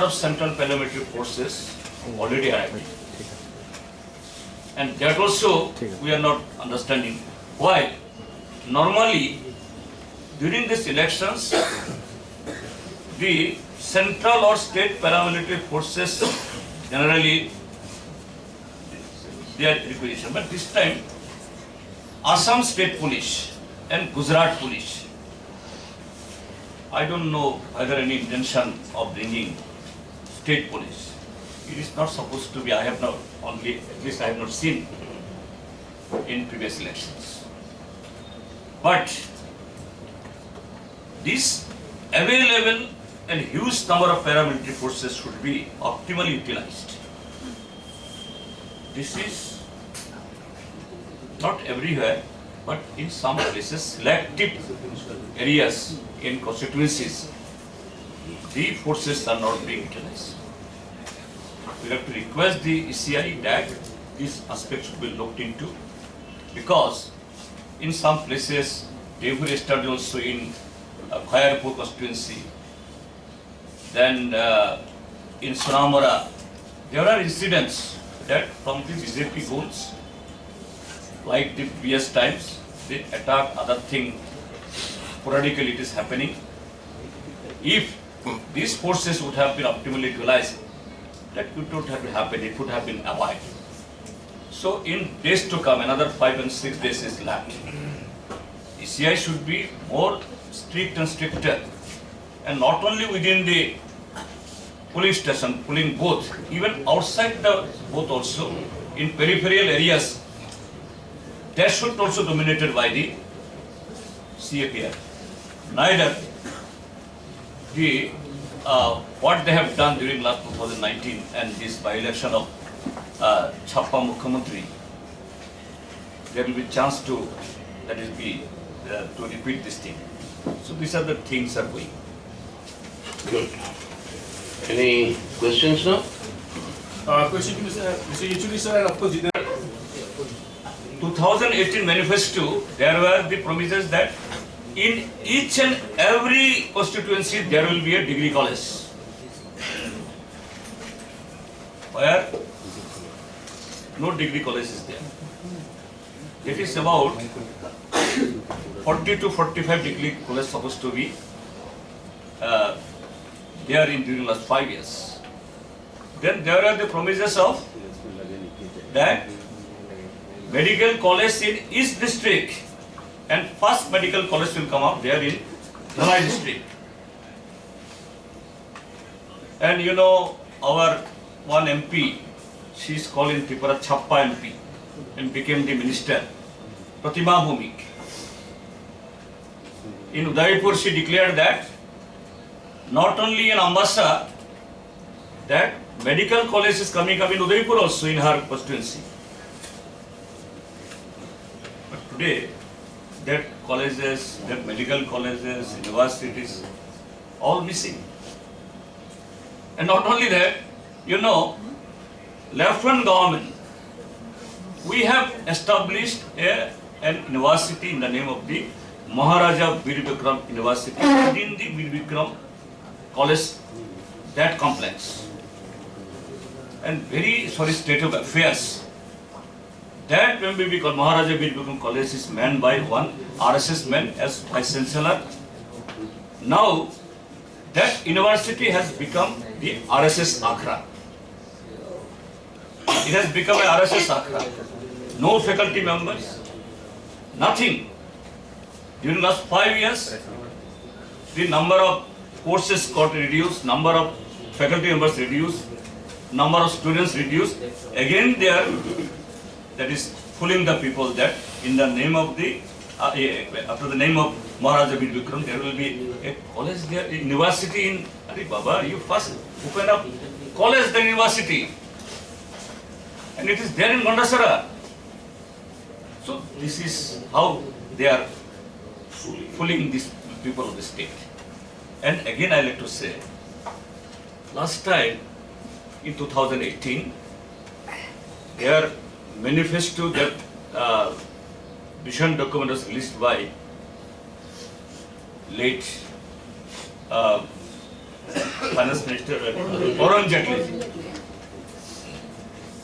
of central paramilitary forces already arrived. And that also we are not understanding why. Normally, during these elections, the central or state paramilitary forces generally they are requisition. But this time, Assam State Police and Gujarat Police, I don't know whether any intention of bringing state police. It is not supposed to be. I have not only, at least I have not seen in previous elections. But this available and huge number of paramilitary forces should be optimally utilized. This is not everywhere, but in some places, selective areas in constituencies, the forces are not being utilized. We have to request the ECI that this aspect should be looked into, because in some places, they were started also in Khairpur constituency, then in Sonamora, there are incidents that from the BJP goals, like the previous times, they attack other thing, sporadically it is happening. If these forces would have been optimally utilized, that would not have happened, it would have been avoided. So in days to come, another 5 and 6 days is left. ECI should be more strict and stricter, and not only within the police station, pulling both, even outside the both also, in peripheral areas, that should also be dominated by the Cpim. Neither the what they have done during last 2019 and this by-election of Chappa Mukhyamantri, there will be chance to, that is to repeat this thing. So these are the things are going. Good. Any questions now? Question to Mr. Yechuri sir, and of course, 2018 manifesto, there were the promises that in each and every constituency there will be a degree college. Where no degree college is there. It is about 40 to 45 degree college supposed to be there in during last 5 years. Then there are the promises of that medical college in each district, and first medical college will come up there in Dhalai district. And you know, our one MP, she is called in Tripura Chappa MP and became the minister, Pratima Bhumik. In Udaipur, she declared that not only in Ambassa, that medical college is coming up in Udaipur also in her constituency. But today, that colleges, that medical colleges, universities, all missing. And not only that, you know, left-hand government, we have established an university in the name of the Maharaja Bir Bikram University within the Bir Bikram College, that complex. And very sorry state of affairs, that when we call Maharaja Bir Bikram College is manned by one RSS man as Vice Chancellor. Now, that university has become the RSS Akhra. It has become a RSS Akhra. No faculty members, nothing. During the last 5 years, the number of courses got reduced, number of faculty members reduced, number of students reduced. Again, they are, that is fooling the people that in the name of the, after the name of Maharaja Bir Bikram, there will be a college there, a university in, Ari Baba, you first open up college, then university. And it is there in Gondasara. So this is how they are fooling these people of the state. And again I like to say, last time in 2018, their manifesto, that vision document was released by late Finance Minister Arun Jaitley.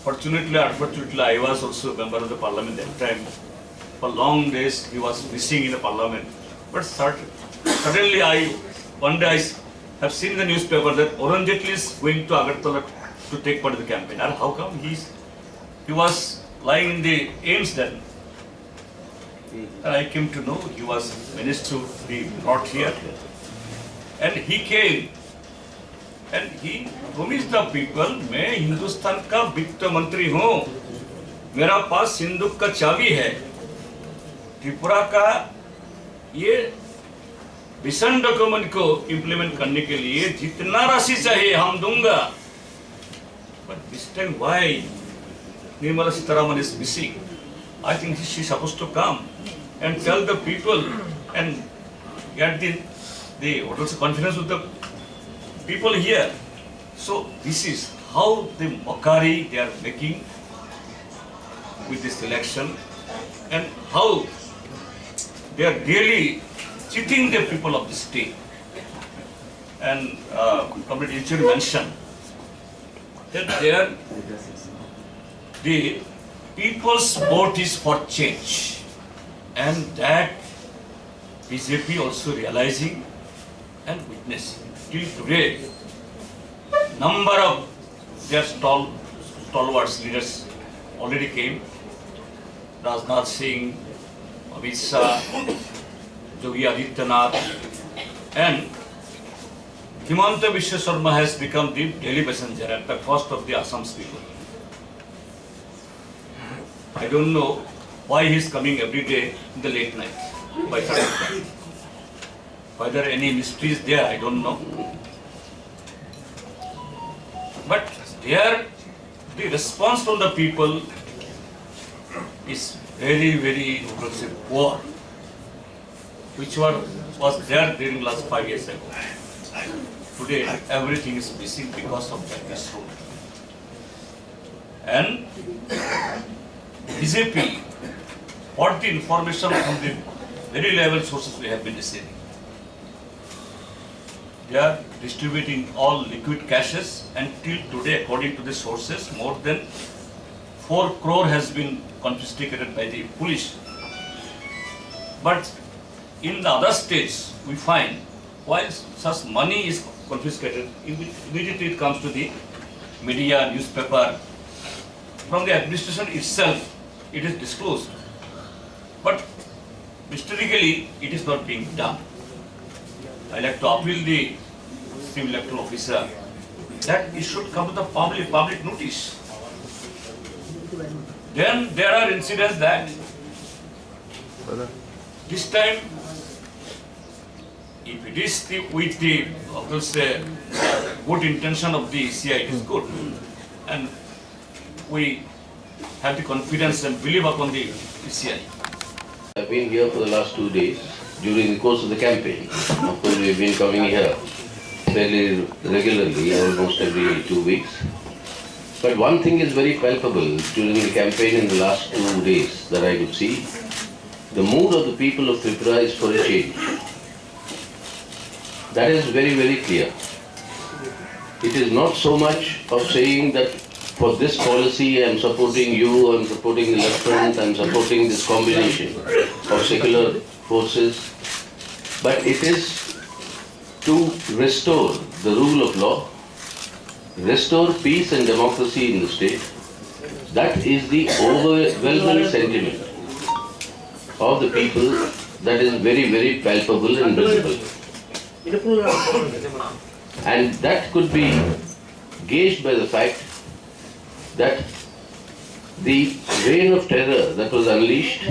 Fortunately, unfortunately, I was also a member of the Parliament at that time. For long days, he was missing in the Parliament. But suddenly, one day I have seen in the newspaper that Arun Jaitley is going to Agartala to take part in the campaign. And how come he was lying in the Ames then? And I came to know he was managed to be brought here. And he came and he promised the people, मैं हिंदुस्तान का वित्त मंत्री हूँ, मेरा पास सिंदूक का चाबी है, त्रिपुरा का ये विजन डॉक्यूमेंट को इम्प्लीमेंट करने के लिए जितना राशि चाहिए हम दूंगा. But this time why Nirmala Sitharaman is missing? I think she is supposed to come and tell the people and get the confidence with the people here. So this is how the mockery they are making with this election and how they are really cheating the people of the state. And Comrade Ichuri mentioned that the people's vote is for change, and that BJP also realizing and witnessing. Till today, number of their stalwarts leaders already came. Rajnath Singh, Amit Shah, Yogi Adityanath, and Himanta Biswa Sarma has become the daily messenger at the cost of the Assam's people. I don't know why he is coming every day in the late night by Saturday. Whether any mystery is there, I don't know. But there, the response from the people is very, very poor, which was there during last 5 years ago. Today, everything is missing because of that issue. And BJP, what the information from the very level sources we have been receiving, they are distributing all liquid cashes, and till today, according to the sources, more than 4 crore has been confiscated by the police. But in the other states, we find while such money is confiscated, immediately it comes to the media, newspaper. From the administration itself, it is disclosed. But mysteriously, it is not being done. I like to appeal the Chief Electoral Officer that it should come to the public notice. Then there are incidents that this time, if it is with the good intention of the ECI, it is good, and we have the confidence and believe upon the ECI. I've been here for the last 2 days during the course of the campaign. Of course, we've been coming here fairly regularly, almost every 2 weeks. But one thing is very palpable during the campaign in the last 2 days that I could see. The mood of the people of Tripura is for a change. That is very, very clear. It is not so much of saying that for this policy I am supporting you, I am supporting the left front, I am supporting this combination of secular forces, but it is to restore the rule of law, restore peace and democracy in the state. That is the overwhelming sentiment of the people that is very, very palpable and visible. And that could be gauged by the fact that the reign of terror that was unleashed,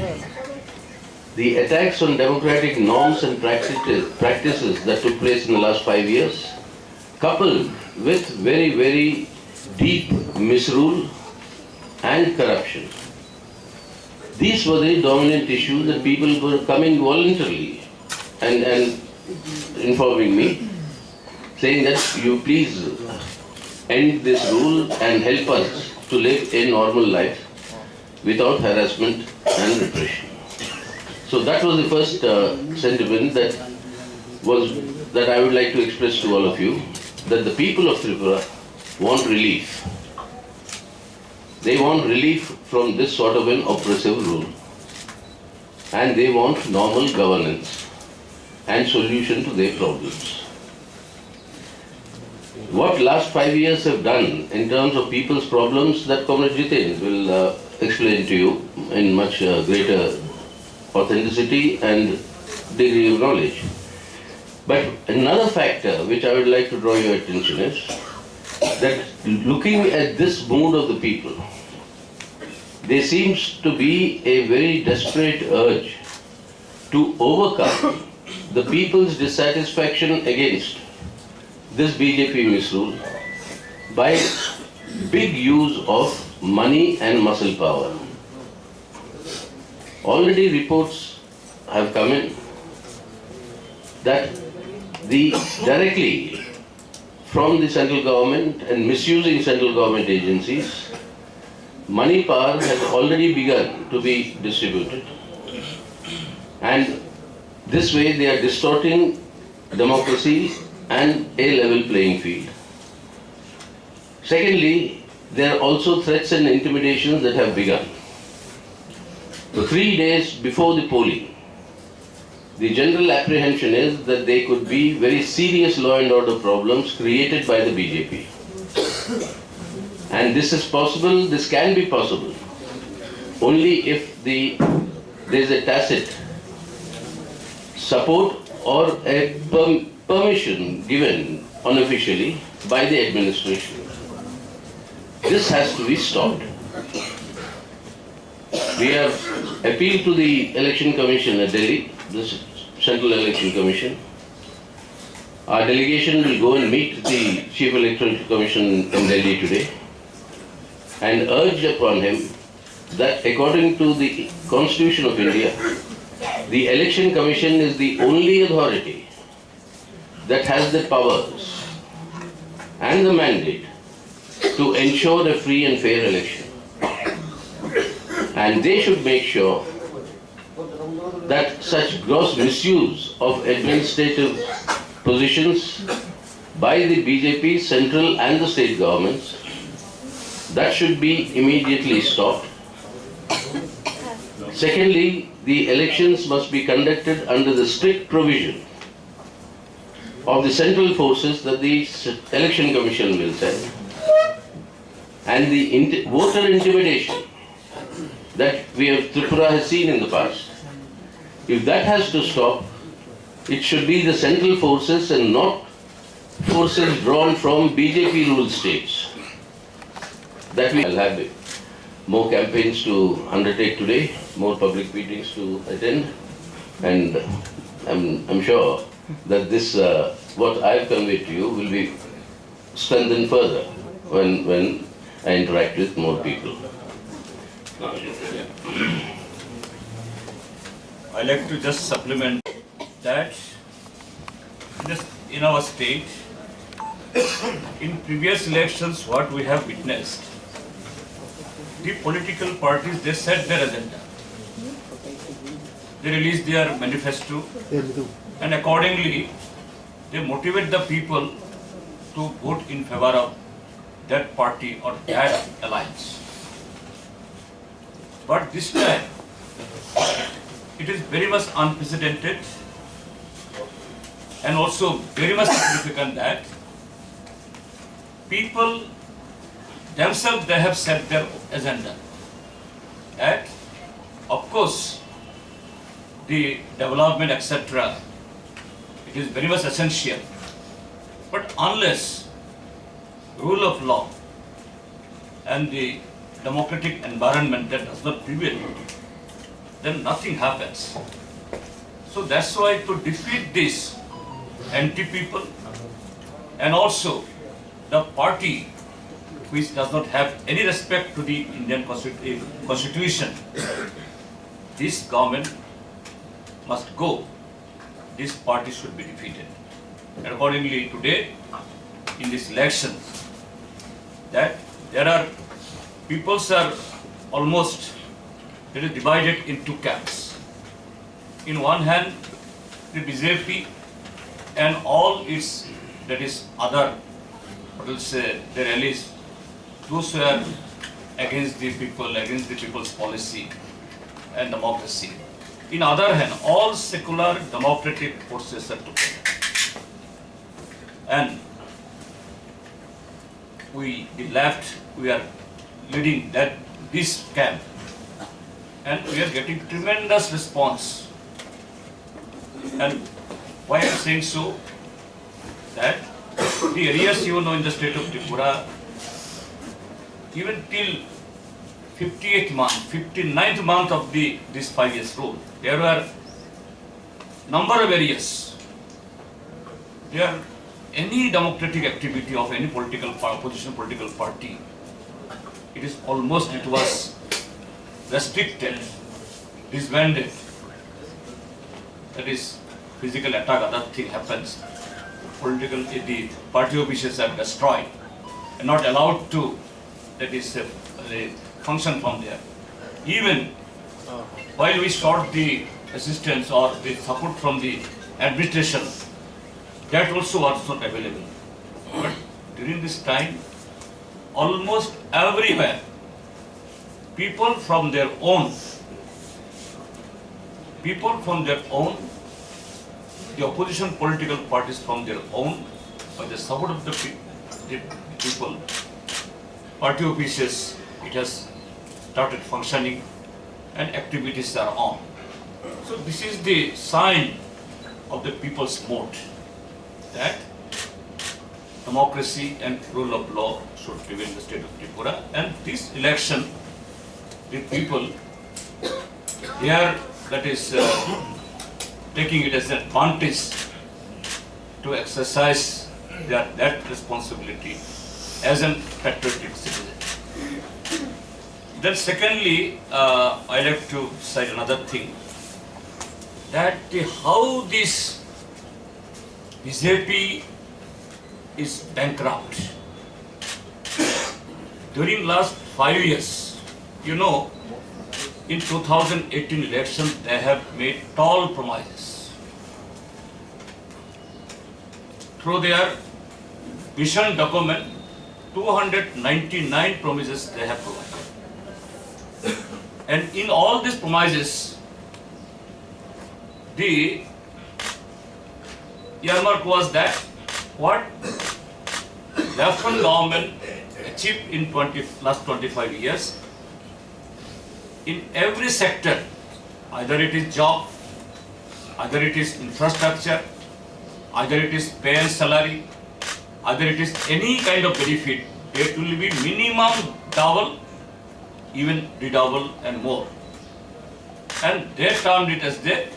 the attacks on democratic norms and practices that took place in the last 5 years, coupled with very, very deep misrule and corruption. These were the dominant issues that people were coming voluntarily and informing me, saying that you please end this rule and help us to live a normal life without harassment and repression. So that was the first sentiment that I would like to express to all of you. that the people of Tripura want relief. They want relief from this sort of an oppressive rule. And they want normal governance and solution to their problems. What last 5 years have done in terms of people's problems, that Comrade Jiten will explain to you in much greater authenticity and degree of knowledge. But another factor which I would like to draw your attention is that looking at this mood of the people, there seems to be a very desperate urge to overcome the people's dissatisfaction against this BJP misrule by big use of money and muscle power. Already reports have come in that directly from the central government and misusing central government agencies, money power has already begun to be distributed. And this way they are distorting democracy and a level playing field. Secondly, there are also threats and intimidations that have begun. So 3 days before the polling, the general apprehension is that there could be very serious law and order problems created by the BJP. And this is possible, this can be possible, only if there is a tacit support or a permission given unofficially by the administration. This has to be stopped. We have appealed to the Election Commission at Delhi, the Central Election Commission. Our delegation will go and meet the Chief Electoral Commission in Delhi today and urge upon him that according to the Constitution of India, the Election Commission is the only authority that has the powers and the mandate to ensure a free and fair election. And they should make sure that such gross misuse of administrative positions by the BJP, central and the state governments, that should be immediately stopped. Secondly, the elections must be conducted under the strict provision of the central forces that the Election Commission will send. And the voter intimidation that Tripura has seen in the past, if that has to stop, it should be the central forces and not forces drawn from BJP ruled states. That we will have more campaigns to undertake today, more public meetings to attend, and I'm sure that this, what I have conveyed to you, will be strengthened further when I interact with more people. I like to just supplement that in our state, in previous elections, what we have witnessed, the political parties, they set their agenda. They release their manifesto, and accordingly, they motivate the people to vote in favor of that party or that alliance. But this time, it is very much unprecedented and also very much significant that people themselves, they have set their agenda. That, of course, the development, etc., it is very much essential. But unless rule of law and the democratic environment that does not prevail, then nothing happens. So that's why to defeat this anti-people and also the party which does not have any respect to the Indian Constitution, this government must go. This party should be defeated. And accordingly, today, in this election, that there are peoples are almost divided in two camps. In one hand, the BJP and all its, that is, other will say, the rallies, those who are against the people, against the people's policy and democracy. In other hand, all secular democratic forces are together. And the left, we are leading this camp. And we are getting tremendous response. And why I am saying so? That the areas in the state of Tripura, even till 58th month, 59th month of this 5 years rule, there were number of areas. There any democratic activity of any opposition political party, it was restricted, disbanded. That is, physical attack, other thing happens. The party officials are destroyed and not allowed to, that is, function from there. Even while we sought the assistance or the support from the administration, that also was not available. But during this time, almost everywhere, people from their own, the opposition political parties from their own, by the support of the people, party offices, it has started functioning and activities are on. So this is the sign of the people's mood that democracy and rule of law should prevail in the state of Tripura. And this election, the people, they are, that is, taking it as an advantage to exercise that responsibility as a patriotic citizen. Then secondly, I like to cite another thing, that how this BJP is bankrupt. During last 5 years, you know, in 2018 election, they have made tall promises. Through their vision document, 299 promises they have provided. And in all these promises, the earmark was that what Lieutenant government achieved in last 25 years, in every sector, either it is job, either it is infrastructure, either it is pay and salary, either it is any kind of benefit, it will be minimum double, even redouble and more. And they termed it as the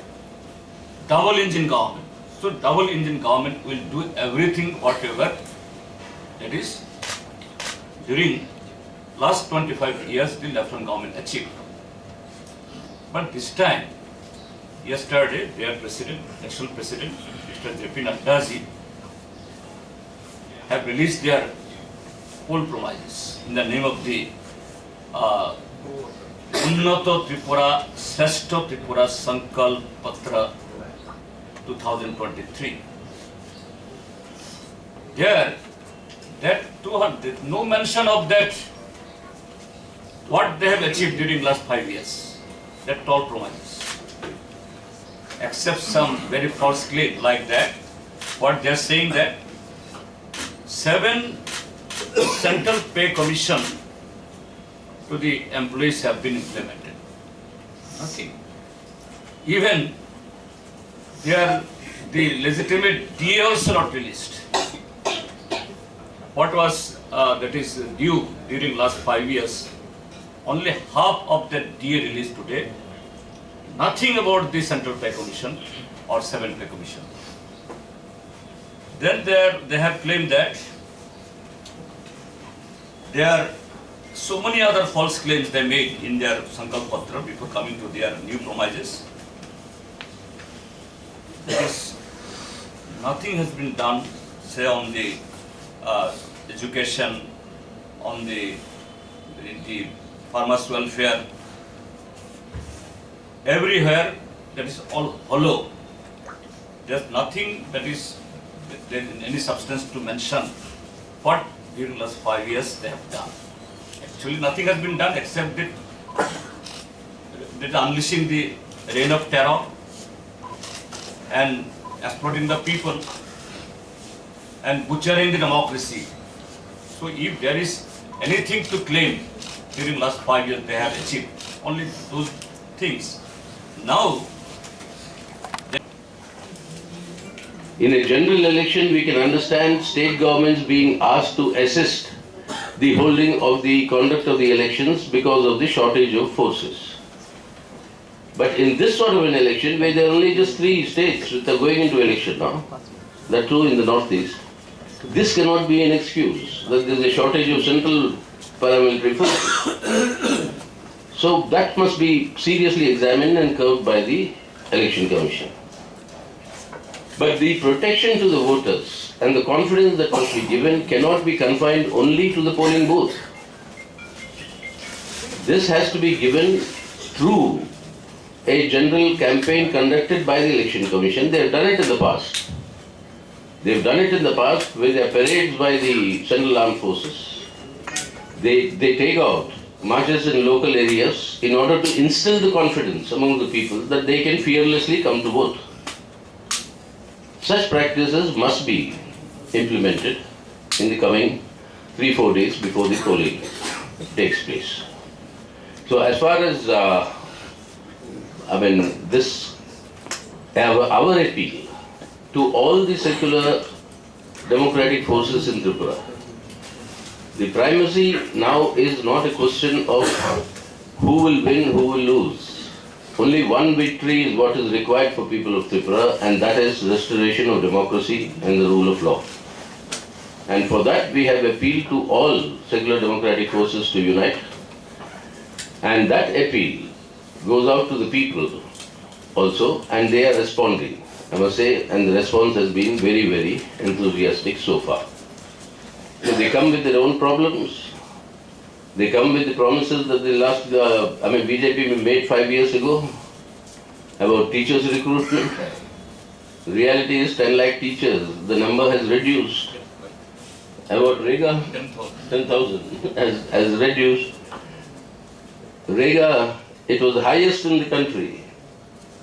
double engine government. So double engine government will do everything whatever, that is, during last 25 years the Lieutenant government achieved. But this time, yesterday, their president, national president, Mr. J.P. Naddaji, have released their whole promises in the name of the Unnato Tripura, Sreshto Tripura Sankalp Patra 2023. There, that 200, no mention of that, what they have achieved during last 5 years. That all promises. Except some very false claim like that, what they are saying that 7 central pay commission to the employees have been implemented. Nothing. Even the legitimate DA also not released. What was that is due during last 5 years? Only half of that DA released today. Nothing about the Central Pay Commission or 7 Pay Commission. Then they have claimed that there are so many other false claims they made in their Sankalp Patra before coming to their new promises. Because nothing has been done, say, on the education, on the farmers' welfare. Everywhere that is all hollow. There's nothing that is there in any substance to mention what during last 5 years they have done. Actually, nothing has been done except that unleashing the reign of terror and exploiting the people and butchering the democracy. So if there is anything to claim during last 5 years they have achieved, only those things. Now, in a general election, we can understand state governments being asked to assist the holding of the conduct of the elections because of the shortage of forces. But in this sort of an election, where there are only just 3 states which are going into election now, that too in the northeast, this cannot be an excuse that there is a shortage of central paramilitary forces. So that must be seriously examined and curbed by the Election Commission. But the protection to the voters and the confidence that must be given cannot be confined only to the polling booth. This has to be given through a general campaign conducted by the Election Commission. They have done it in the past. They've done it in the past with their parades by the Central Armed Forces. They take out marches in local areas in order to instill the confidence among the people that they can fearlessly come to vote. Such practices must be implemented in the coming 3-4 days before the polling takes place. So as far as our appeal to all the secular democratic forces in Tripura, the primacy now is not a question of who will win, who will lose. Only one victory is what is required for people of Tripura, and that is restoration of democracy and the rule of law. And for that we have appealed to all secular democratic forces to unite. And that appeal goes out to the people also, and they are responding, I must say, and the response has been very, very enthusiastic so far. So they come with their own problems. They come with the promises that the BJP made 5 years ago about teachers' recruitment. The reality is 10 lakh teachers, the number has reduced. About Rega, 10,000 has reduced. Rega, it was the highest in the country.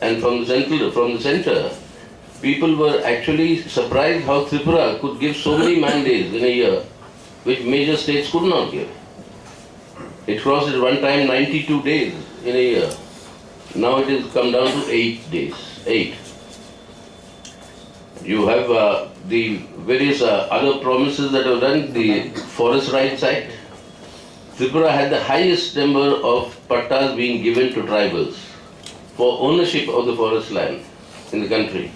And from the center, people were actually surprised how Tripura could give so many mandates in a year, which major states could not give. It crossed at one time 92 days in a year. Now it has come down to 8 days. 8. You have the various other promises that are done. The Forest Rights Act. Tripura had the highest number of pattas being given to tribals for ownership of the forest land in the country.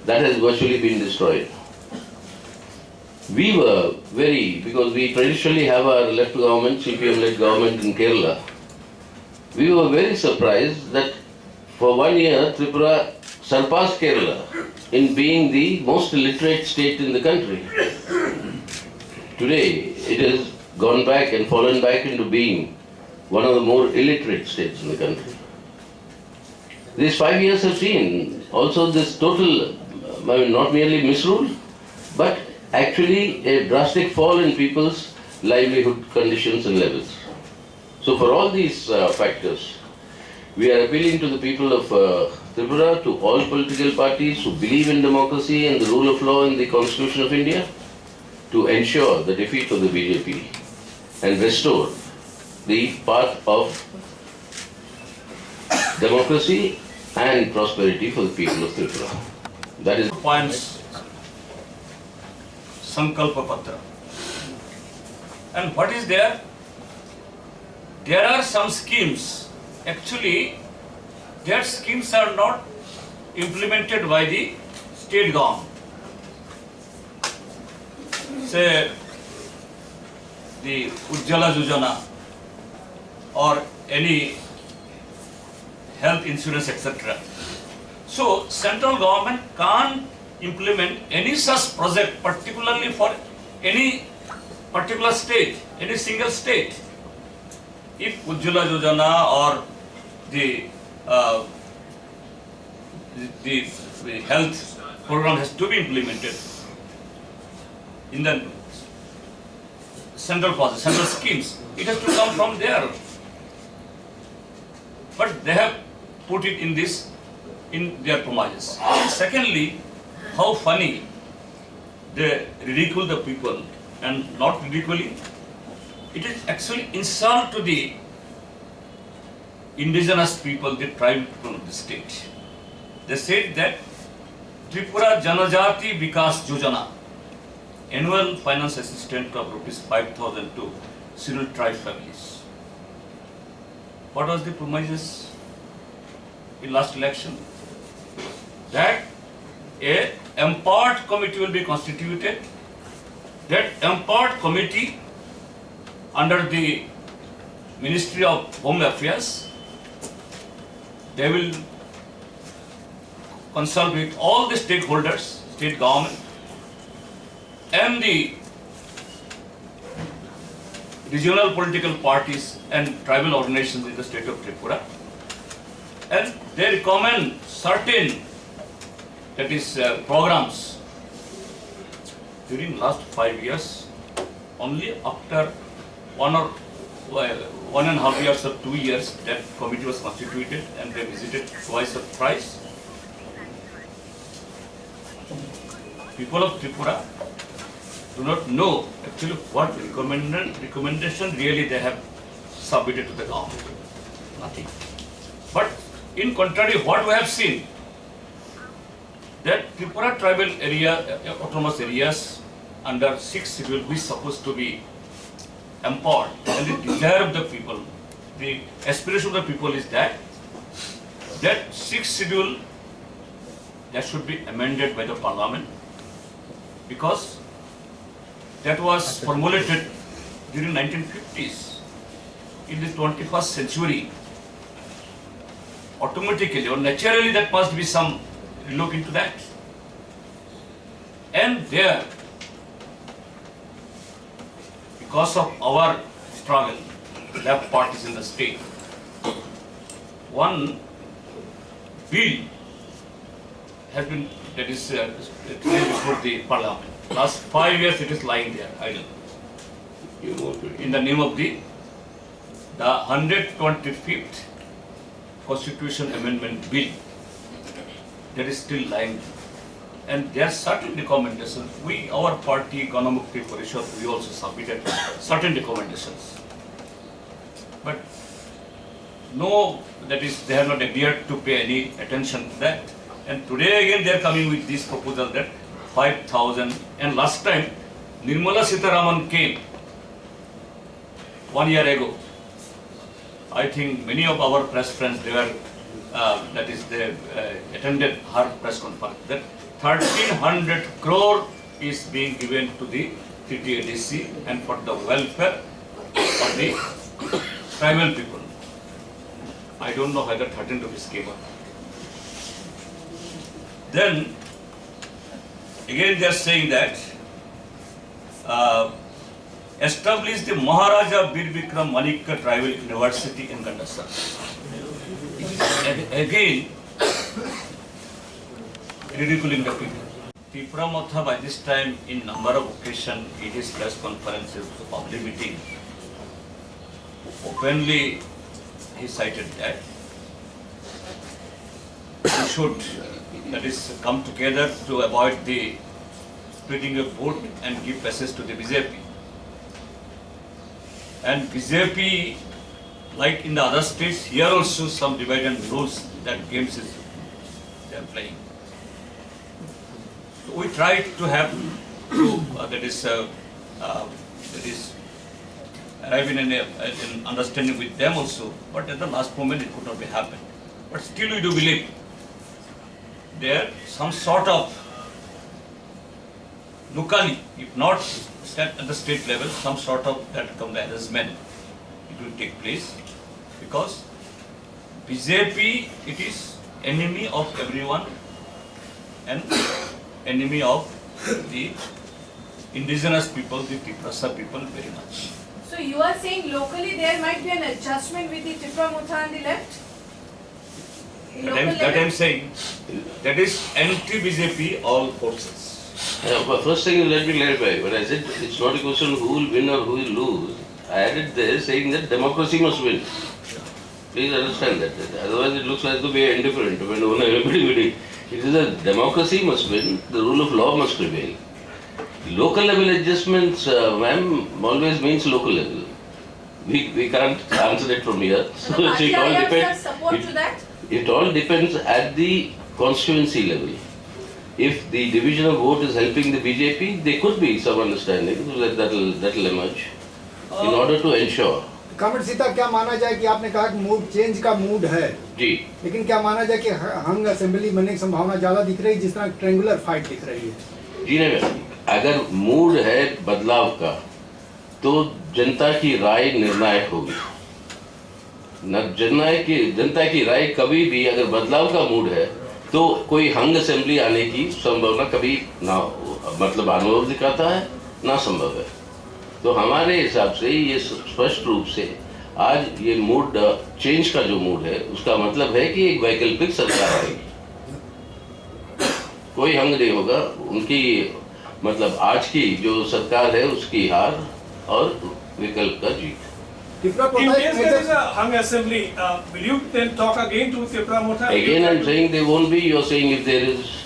That has virtually been destroyed. We were because we traditionally have our left government, Cpim-led government in Kerala, we were very surprised that for 1 year Tripura surpassed Kerala in being the most illiterate state in the country. Today it has gone back and fallen back into being one of the more illiterate states in the country. These 5 years have seen also this total, not merely misrule, but actually a drastic fall in people's livelihood conditions and levels. So for all these factors, we are appealing to the people of Tripura, to all political parties who believe in democracy and the rule of law in the Constitution of India, to ensure the defeat of the BJP and restore the path of democracy and prosperity for the people of Tripura. That is points Sankalpa Patra. And what is there? There are some schemes. Actually, their schemes are not implemented by the state government. Say, the Ujjala Yojana or any health insurance, etc. So, central government can't implement any such project, particularly for any particular state, any single state. If Ujjala Yojana or the health program has to be implemented in the central projects, central schemes. It has to come from there. But they have put it in this, in their promises. And secondly, how funny they ridicule the people, and not ridiculing, it is actually insult to the indigenous people, the tribal people of the state. They said that Tripura Janajati Vikas Yojana, annual finance assistance of rupees 5,000 to scheduled tribe families. What was the promises in last election? That a empowered committee will be constituted. That empowered committee under the Ministry of Home Affairs, they will consult with all the stakeholders, state government, and the regional political parties and tribal organizations in the state of Tripura, and they recommend certain, that is, programs. During last 5 years, only after 1.5 years or 2 years, that committee was constituted and they visited twice or thrice. People of Tripura do not know actually what recommendation really they have submitted to the government. Nothing. But in contrary, what we have seen, that Tripura tribal area, autonomous areas under 6th schedule, which is supposed to be empowered, and the desire of the people, the aspiration of the people is that 6th schedule, that should be amended by the parliament, because that was formulated during 1950s. In the 21st century, automatically or naturally that must be some look into that. And there, because of our struggle, left parties in the state, one bill has been, that is placed before the parliament. Last 5 years it is lying there idle. In the name of the 125th Constitution Amendment Bill, that is still lying. And there are certain recommendations. We, our party, Ganamukti Parishad, we also submitted certain recommendations. But no, that is, they have not adhered to pay any attention to that. And today again they are coming with this proposal that 5,000. And last time Nirmala Sitharaman came 1 year ago. I think many of our press friends, they were, that is, they attended her press conference. That 1,300 crore is being given to the TTADC and for the welfare of the tribal people. I don't know whether 13 rupees came up. Then again they are saying that establish the Maharaja Bir Bikram Manikka Tribal University in Gandasar. Again ridiculing the people. Tripura Motha by this time in number of occasions in his press conferences, public meeting, openly he cited that we should, that is, come together to avoid the splitting of vote and give passage to the BJP. And BJP, like in the other states, here also some divide and rules that games is they are playing. So we tried to have that is arrive in an understanding with them also, but at the last moment it could not be happened. But still we do believe there some sort of locally, if not at the state level, some sort of that arrangement it will take place, because BJP, it is enemy of everyone and enemy of the indigenous people, the Tripura people very much. So you are saying locally there might be an adjustment with the Tripura Motha on the left? That I am saying, that is anti-BJP all forces. But first thing is, let me clarify. When I said it's not a question who will win or who will lose, I added there saying that democracy must win. Please understand that. Otherwise it looks like to be indifferent when everybody. It is a democracy must win, the rule of law must prevail. Local level adjustments, ma'am, always means local level. We can't answer it from here. So it all depends. Support to that? It all depends at the constituency level. If the division of vote is helping the BJP, there could be some understanding that'll emerge in order to ensure. कमर सीता क्या माना जाए कि आपने कहा कि mood change का mood है जी, लेकिन क्या माना जाए कि हंग असेंबली बनने की संभावना ज्यादा दिख रही है जिस तरह ट्रायंगुलर फाइट दिख रही है? जी नहीं, अगर मूड है बदलाव का तो जनता की राय निर्णायक होगी। जनता की राय कभी भी अगर बदलाव का मूड है तो कोई हंग असेंबली आने की संभावना कभी ना, मतलब अनुभव दिखाता है ना संभव है। तो हमारे हिसाब से ये स्पष्ट रूप से आज ये मूड चेंज का जो मूड है उसका मतलब है कि एक वैकल्पिक सरकार आएगी, कोई हंग नहीं होगा। उनकी मतलब आज की जो सरकार है उसकी हार और विकल्प का जीत। In case there is a hung assembly, will you then talk again to Tripura? Again I'm saying there won't be, you're saying if there is.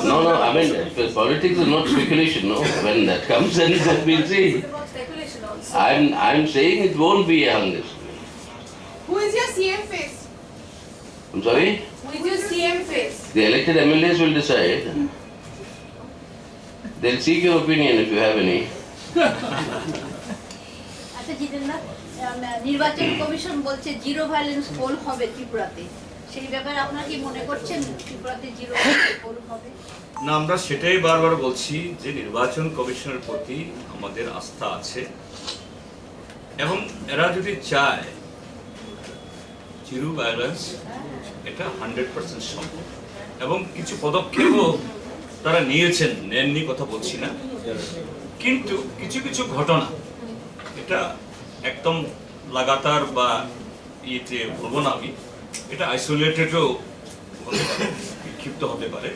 No, I mean, politics is not speculation, no. When that comes, then we'll see. It's about speculation also. I'm saying it won't be a hung assembly. Who is your CM face? I'm sorry? Who is your CM face? The elected MLAs will decide. They'll seek your opinion if you have any. আচ্ছা জিতেন্দ্র, নির্বাচন commission বলছে zero violence pole হবে ত্রিপুরাতে, সেই ব্যাপারে আপনারা কি মনে করছেন ত্রিপুরাতে জিরো ভায়োলেন্স পোল হবে? না, আমরা সেটাই বারবার বলছি যে নির্বাচন কমিশনের প্রতি আমাদের আস্থা আছে এবং এরা যদি চায় জিরো ভায়োলেন্স, এটা 100% সম্ভব এবং কিছু পদক্ষেপও তারা নিয়েছেন, নেননি কথা বলছি না, কিন্তু কিছু কিছু ঘটনা এটা একদম লাগাতার বা ইয়েতে বলবো না আমি, এটা আইসোলেটেডও হতে পারে, বিক্ষিপ্ত হতে পারে।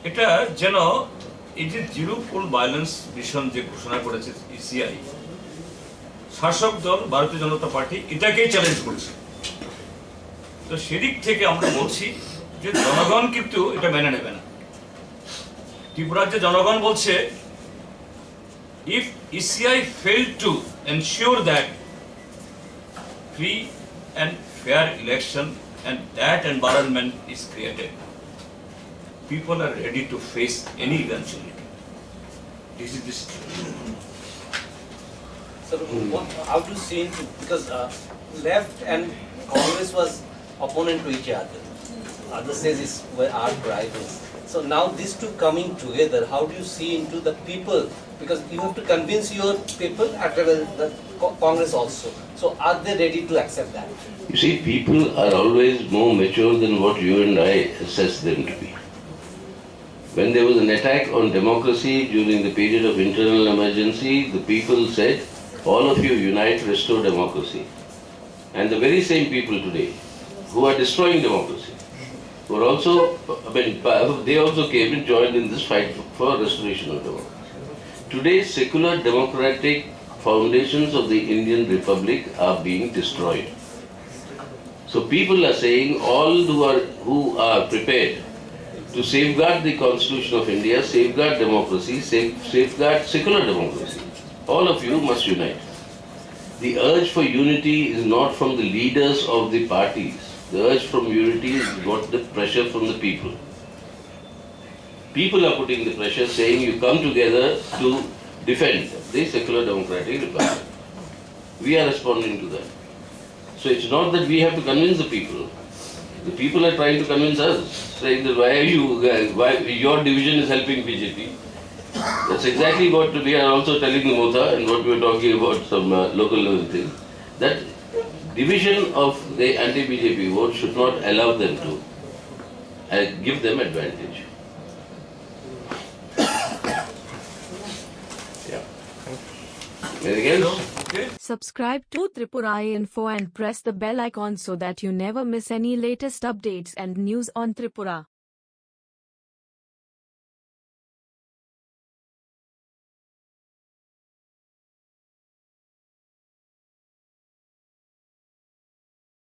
এটা যেন এই যে জিরো পোল ভায়োলেন্স মিশন যে ঘোষণা করেছে ইসিআই, শাসক দল ভারতীয় জনতা পার্টি এটাকেই চ্যালেঞ্জ করছে। তো সেদিক থেকে আমরা বলছি যে জনগণ কিন্তু এটা মেনে নেবে না। ত্রিপুরার যে জনগণ বলছে, if ECI failed to ensure that free and fair election and that environment is created, people are ready to face any eventuality. This is the situation. So how do you see into, because left and Congress was opponent to each other. Others says were arch rivals. So now these two coming together, how do you see into the people? Because you have to convince your people as well as the Congress also. So are they ready to accept that? You see, people are always more mature than what you and I assess them to be. When there was an attack on democracy during the period of internal emergency, the people said, all of you unite, restore democracy. And the very same people today who are destroying democracy were also, they also came and joined in this fight for restoration of democracy. Today, secular democratic foundations of the Indian Republic are being destroyed. So people are saying all who are prepared to safeguard the Constitution of India, safeguard democracy, safeguard secular democracy, all of you must unite. The urge for unity is not from the leaders of the parties. The urge from unity is got the pressure from the people. People are putting the pressure, saying you come together to defend the secular democratic republic. We are responding to that. So it's not that we have to convince the people. The people are trying to convince us, saying that why your division is helping BJP. That's exactly what we are also telling the Motha and what we were talking about some local level things. That division of the anti-BJP vote should not allow them to give them advantage. Anything else? Subscribe to Tripurainfo and press the bell icon so that you never miss any latest updates and news on Tripura.